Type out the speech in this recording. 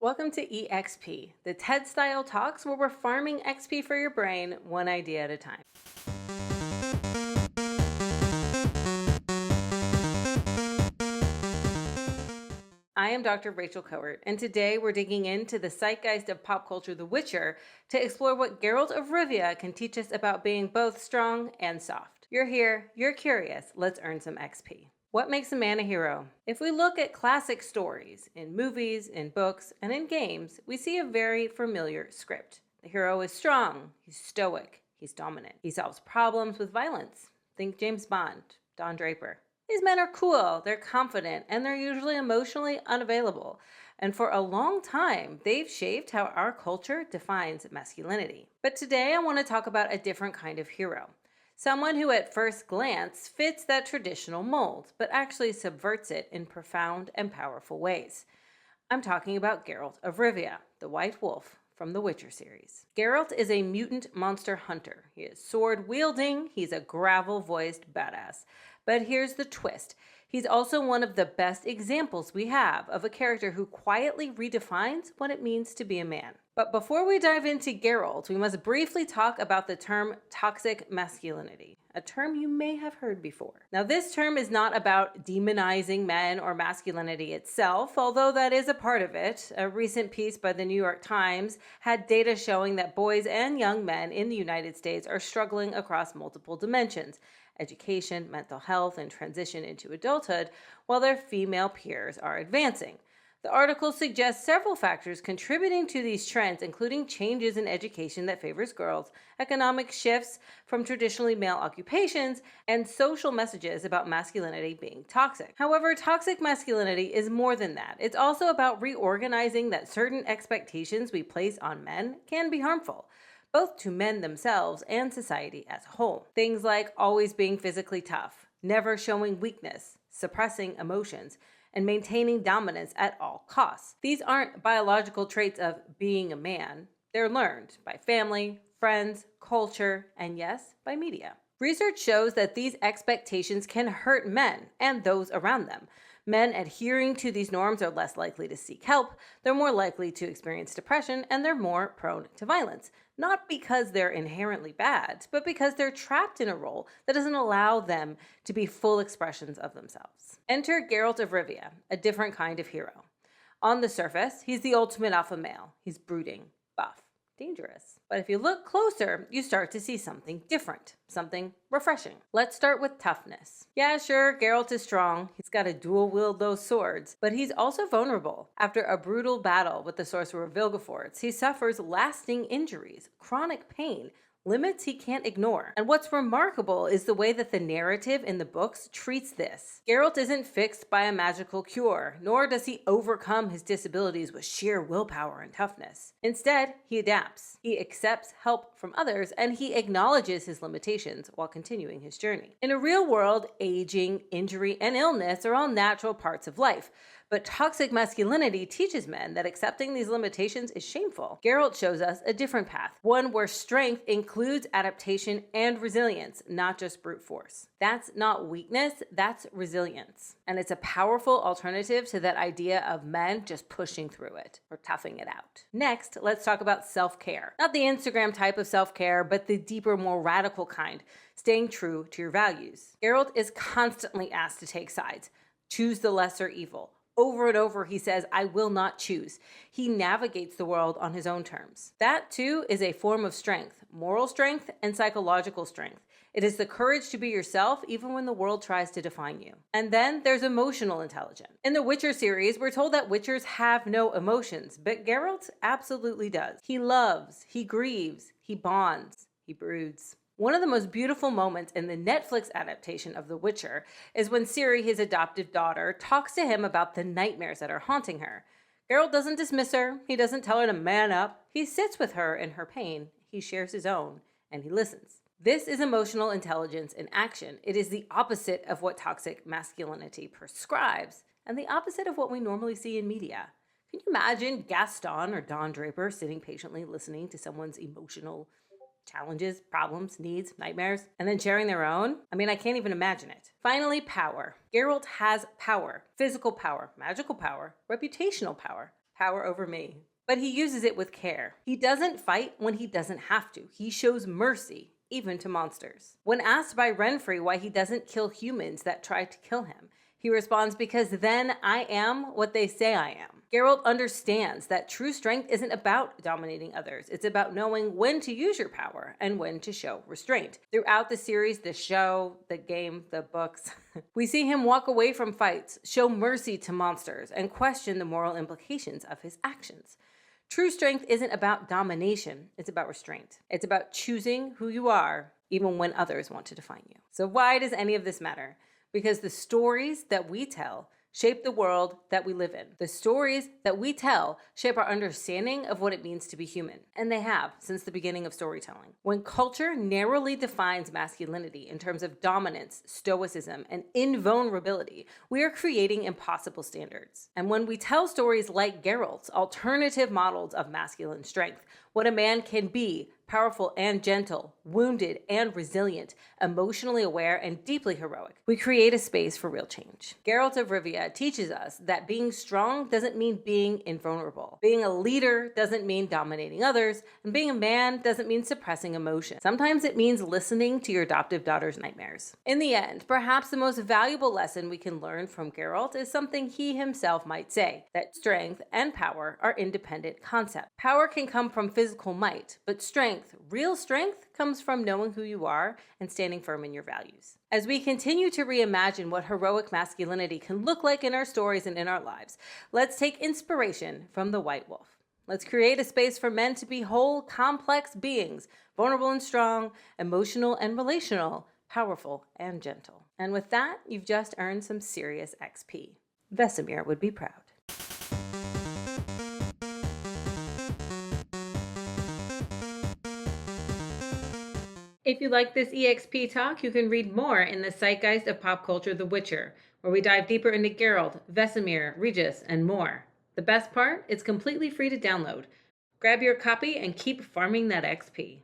Welcome to EXP, the TED-style talks where we're farming XP for your brain, one idea at a time. I am Dr. Rachel Cohort, and today we're digging into the Psychgeist of pop culture, The Witcher, to explore what Geralt of Rivia can teach us about being both strong and soft. You're here, you're curious, let's earn some XP. What makes a man a hero? If we look at classic stories, in movies, in books, and in games, we see a very familiar script. The hero is strong, he's stoic, he's dominant. He solves problems with violence. Think James Bond, Don Draper. These men are cool, they're confident, and they're usually emotionally unavailable. And for a long time, they've shaped how our culture defines masculinity. But today I want to talk about a different kind of hero. Someone who at first glance fits that traditional mold, but actually subverts it in profound and powerful ways. I'm talking about Geralt of Rivia, the White Wolf from the Witcher series. Geralt is a mutant monster hunter. He is sword-wielding, he's a gravel-voiced badass. But here's the twist. He's also one of the best examples we have of a character who quietly redefines what it means to be a man. But before we dive into Geralt, we must briefly talk about the term toxic masculinity, a term you may have heard before. Now, this term is not about demonizing men or masculinity itself, although that is a part of it. A recent piece by the New York Times had data showing that boys and young men in the United States are struggling across multiple dimensions: education, mental health, and transition into adulthood, while their female peers are advancing. The article suggests several factors contributing to these trends, including changes in education that favors girls, economic shifts from traditionally male occupations, and social messages about masculinity being toxic. However, toxic masculinity is more than that. It's also about reorganizing that certain expectations we place on men can be harmful, both to men themselves and society as a whole. Things like always being physically tough, never showing weakness, suppressing emotions, and maintaining dominance at all costs. These aren't biological traits of being a man. They're learned by family, friends, culture, and yes, by media. Research shows that these expectations can hurt men and those around them. Men adhering to these norms are less likely to seek help, they're more likely to experience depression, and they're more prone to violence. Not because they're inherently bad, but because they're trapped in a role that doesn't allow them to be full expressions of themselves. Enter Geralt of Rivia, a different kind of hero. On the surface, he's the ultimate alpha male. He's brooding, buff, dangerous. But if you look closer, you start to see something different, something refreshing. Let's start with toughness. Yeah, sure, Geralt is strong. He's got to dual wield those swords, but he's also vulnerable. After a brutal battle with the sorcerer Vilgefortz, he suffers lasting injuries, chronic pain, limits he can't ignore. And what's remarkable is the way that the narrative in the books treats this. Geralt isn't fixed by a magical cure, nor does he overcome his disabilities with sheer willpower and toughness. Instead, he adapts. He accepts help from others, and he acknowledges his limitations while continuing his journey. In a real world, aging, injury, and illness are all natural parts of life. But toxic masculinity teaches men that accepting these limitations is shameful. Geralt shows us a different path, one where strength includes adaptation and resilience, not just brute force. That's not weakness, that's resilience. And it's a powerful alternative to that idea of men just pushing through it or toughing it out. Next, let's talk about self-care. Not the Instagram type of self-care, but the deeper, more radical kind, staying true to your values. Geralt is constantly asked to take sides, choose the lesser evil. Over and over, he says, I will not choose. He navigates the world on his own terms. That, too, is a form of strength, moral strength and psychological strength. It is the courage to be yourself even when the world tries to define you. And then there's emotional intelligence. In the Witcher series, we're told that Witchers have no emotions, but Geralt absolutely does. He loves, he grieves, he bonds, he broods. One of the most beautiful moments in the Netflix adaptation of The Witcher is when Ciri, his adoptive daughter, talks to him about the nightmares that are haunting her. Geralt doesn't dismiss her. He doesn't tell her to man up. He sits with her in her pain. He shares his own, and he listens. This is emotional intelligence in action. It is the opposite of what toxic masculinity prescribes, and the opposite of what we normally see in media. Can you imagine Gaston or Don Draper sitting patiently listening to someone's emotional challenges, problems, needs, nightmares, and then sharing their own? I mean, I can't even imagine it. Finally, power. Geralt has power, physical power, magical power, reputational power, power over me. But he uses it with care. He doesn't fight when he doesn't have to. He shows mercy, even to monsters. When asked by Renfrey why he doesn't kill humans that try to kill him, he responds, because then I am what they say I am. Geralt understands that true strength isn't about dominating others. It's about knowing when to use your power and when to show restraint. Throughout the series, the show, the game, the books, we see him walk away from fights, show mercy to monsters, and question the moral implications of his actions. True strength isn't about domination, it's about restraint. It's about choosing who you are, even when others want to define you. So why does any of this matter? Because the stories that we tell shape the world that we live in. The stories that we tell shape our understanding of what it means to be human. And they have since the beginning of storytelling. When culture narrowly defines masculinity in terms of dominance, stoicism, and invulnerability, we are creating impossible standards. And when we tell stories like Geralt's alternative models of masculine strength, what a man can be, powerful and gentle, wounded and resilient, emotionally aware and deeply heroic, we create a space for real change. Geralt of Rivia teaches us that being strong doesn't mean being invulnerable. Being a leader doesn't mean dominating others, and being a man doesn't mean suppressing emotion. Sometimes it means listening to your adoptive daughter's nightmares. In the end, perhaps the most valuable lesson we can learn from Geralt is something he himself might say, that strength and power are independent concepts. Power can come from physical might, but strength, real strength, comes from knowing who you are and standing firm in your values. As we continue to reimagine what heroic masculinity can look like in our stories and in our lives, let's take inspiration from the White Wolf. Let's create a space for men to be whole, complex beings, vulnerable and strong, emotional and relational, powerful and gentle. And with that, you've just earned some serious XP. Vesemir would be proud. If you like this EXP talk, you can read more in the Psychgeist of Pop Culture The Witcher, where we dive deeper into Geralt, Vesemir, Regis, and more. The best part? It's completely free to download. Grab your copy and keep farming that XP.